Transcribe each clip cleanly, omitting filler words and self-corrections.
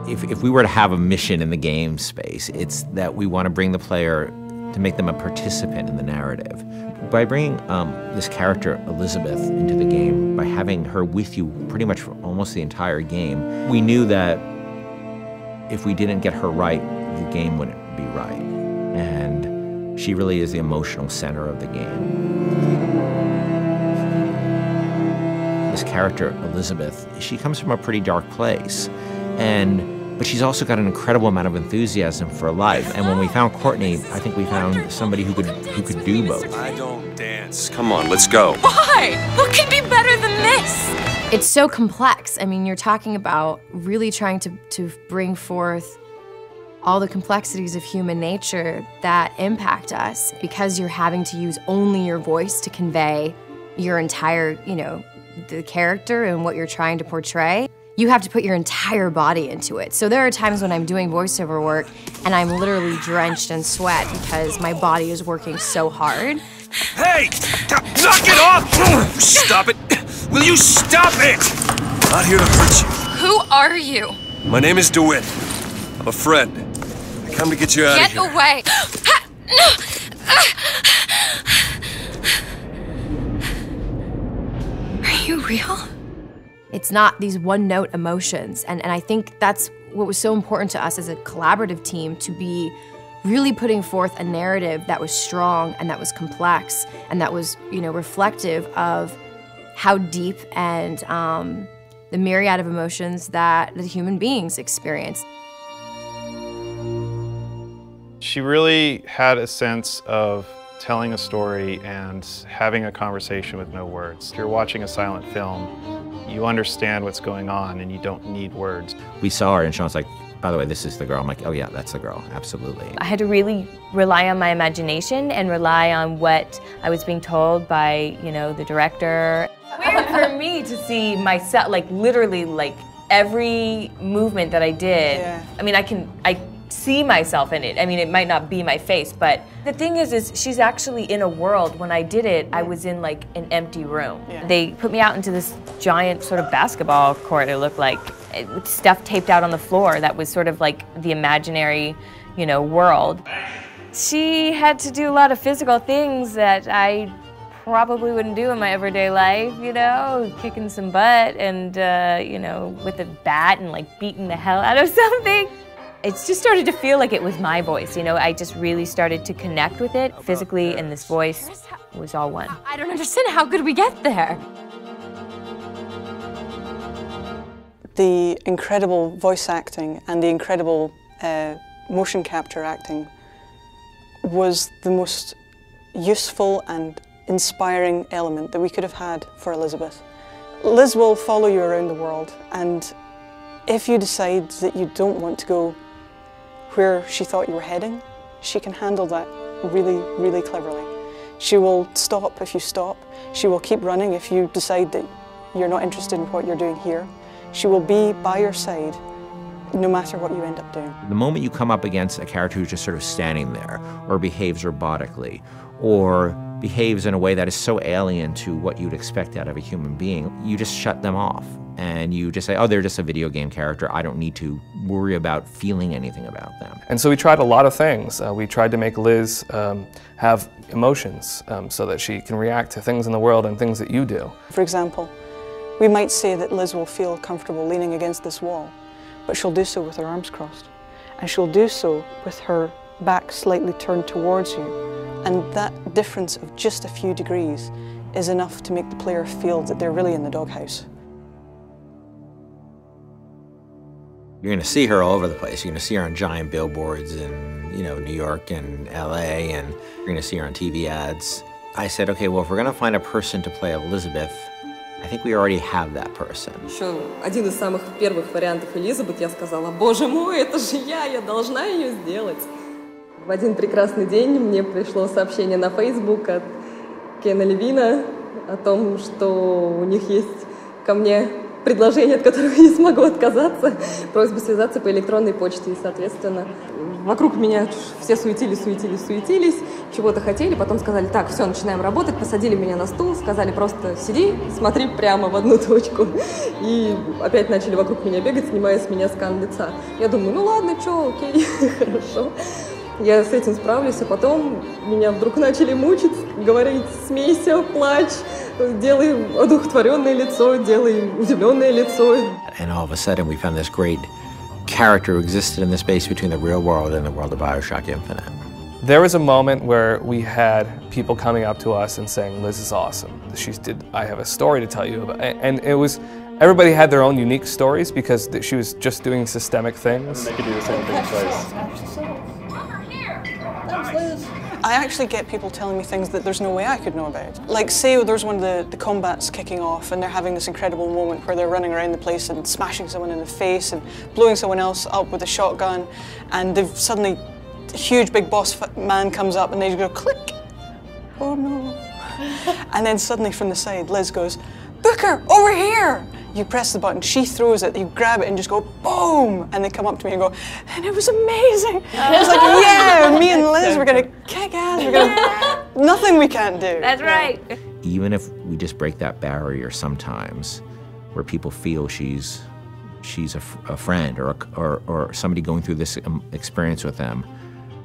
if we were to have a mission in the game space, it's that we want to bring the player to make them a participant in the narrative. By bringing this character, Elizabeth, into the game, by having her with you pretty much for almost the entire game, we knew that if we didn't get her right, the game wouldn't be right. And she really is the emotional center of the game. This character, Elizabeth, she comes from a pretty dark place, but she's also got an incredible amount of enthusiasm for life. And when we found Courtney, I think we found somebody who could do both. I don't dance. Come on, let's go. Why? What could be better than this? It's so complex. I mean, you're talking about really trying to bring forth all the complexities of human nature that impact us, because you're having to use only your voice to convey your entire, the character and what you're trying to portray. You have to put your entire body into it. So there are times when I'm doing voiceover work and I'm literally drenched in sweat because my body is working so hard. Hey! Knock it off! Stop it! Will you stop it? I'm not here to hurt you. Who are you? My name is DeWitt. I'm a friend. I come to get you out of here. Get away! Are you real? It's not these one-note emotions, and I think that's what was so important to us as a collaborative team, to be really putting forth a narrative that was strong and that was complex and that was, reflective of how deep and the myriad of emotions that the human beings experience. She really had a sense of telling a story and having a conversation with no words. If you're watching a silent film, you understand what's going on and you don't need words. We saw her and Sean's like, by the way, this is the girl. I'm like, oh yeah, that's the girl, absolutely. I had to really rely on my imagination and rely on what I was being told by, the director. Weird for me to see myself, literally, every movement that I did. Yeah. I mean, I see myself in it. I mean, it might not be my face, but the thing is she's actually in a world. When I did it, I was in an empty room. Yeah. They put me out into this giant sort of basketball court, it looked like, with stuff taped out on the floor that was sort of like the imaginary, world. She had to do a lot of physical things that I probably wouldn't do in my everyday life, kicking some butt and, with a bat and beating the hell out of something. It just started to feel like it was my voice, I just really started to connect with it physically, and this voice was all one. I don't understand, how could we get there? The incredible voice acting and the incredible motion capture acting was the most useful and inspiring element that we could have had for Elizabeth. Liz will follow you around the world, and if you decide that you don't want to go where she thought you were heading, she can handle that really, really cleverly. She will stop if you stop. She will keep running if you decide that you're not interested in what you're doing here. She will be by your side no matter what you end up doing. The moment you come up against a character who's just sort of standing there, or behaves robotically, or behaves in a way that is so alien to what you'd expect out of a human being, you just shut them off. And you just say, oh, they're just a video game character. I don't need to worry about feeling anything about them. And so we tried a lot of things. We tried to make Liz have emotions so that she can react to things in the world and things that you do. For example, we might say that Liz will feel comfortable leaning against this wall, but she'll do so with her arms crossed. And she'll do so with her back slightly turned towards you. And that difference of just a few degrees is enough to make the player feel that they're really in the doghouse. You're going to see her all over the place. You're going to see her on giant billboards in, New York and LA, and you're going to see her on TV ads. I said, okay, well, if we're going to find a person to play Elizabeth, I think we already have that person. Еще один из самых первых вариантов Элизабет, я сказала, боже мой, это же я должна ее сделать. В один прекрасный день мне пришло сообщение на Facebook от Кена Левина о том, что у них есть ко мне предложение, от которого я не смогу отказаться. Просьба связаться по электронной почте. И, соответственно, вокруг меня все суетились, чего-то хотели. Потом сказали, так, все, начинаем работать. Посадили меня на стул, сказали, просто сиди, смотри прямо в одну точку. И опять начали вокруг меня бегать, снимая с меня скан лица. Я думаю, ну ладно, что, окей, хорошо. Я с этим справлюсь, а потом меня вдруг начали мучить, говорить, смейся, плачь, делай одухотворенное лицо, делай удивленное лицо. And all of a sudden we found this great character who existed in the space between the real world and the world of BioShock Infinite. There was a moment where we had people coming up to us and saying, Liz is awesome. I have a story to tell you about. And it was, everybody had their own unique stories because she was just doing systemic things. They could do the same thing twice. I actually get people telling me things that there's no way I could know about. Like, say there's one of the combats kicking off and they're having this incredible moment where they're running around the place and smashing someone in the face and blowing someone else up with a shotgun, and they've suddenly, a huge big boss man comes up and they just go click. Oh no. And then suddenly from the side, Liz goes, Booker, over here! You press the button, she throws it, you grab it and just go boom! And they come up to me and go, and it was amazing! I was like, yeah, me and Liz, we're gonna kick ass, we're gonna, nothing we can't do. That's right. Even if we just break that barrier sometimes, where people feel she's a friend or somebody going through this experience with them,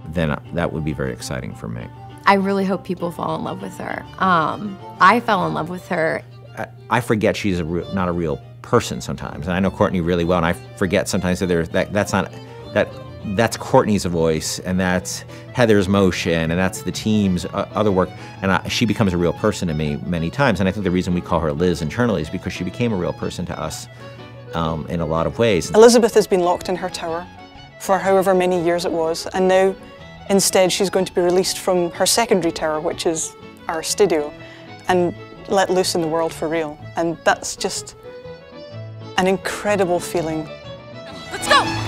then that would be very exciting for me. I really hope people fall in love with her. I fell in love with her. I forget she's not a real person sometimes, and I know Courtney really well, and I forget sometimes that that's Courtney's voice, and that's Heather's motion, and that's the team's other work, and she becomes a real person to me many times. And I think the reason we call her Liz internally is because she became a real person to us in a lot of ways. Elizabeth has been locked in her tower for however many years it was, and now instead she's going to be released from her secondary tower, which is our studio, and let loose in the world for real. And that's just an incredible feeling. Let's go!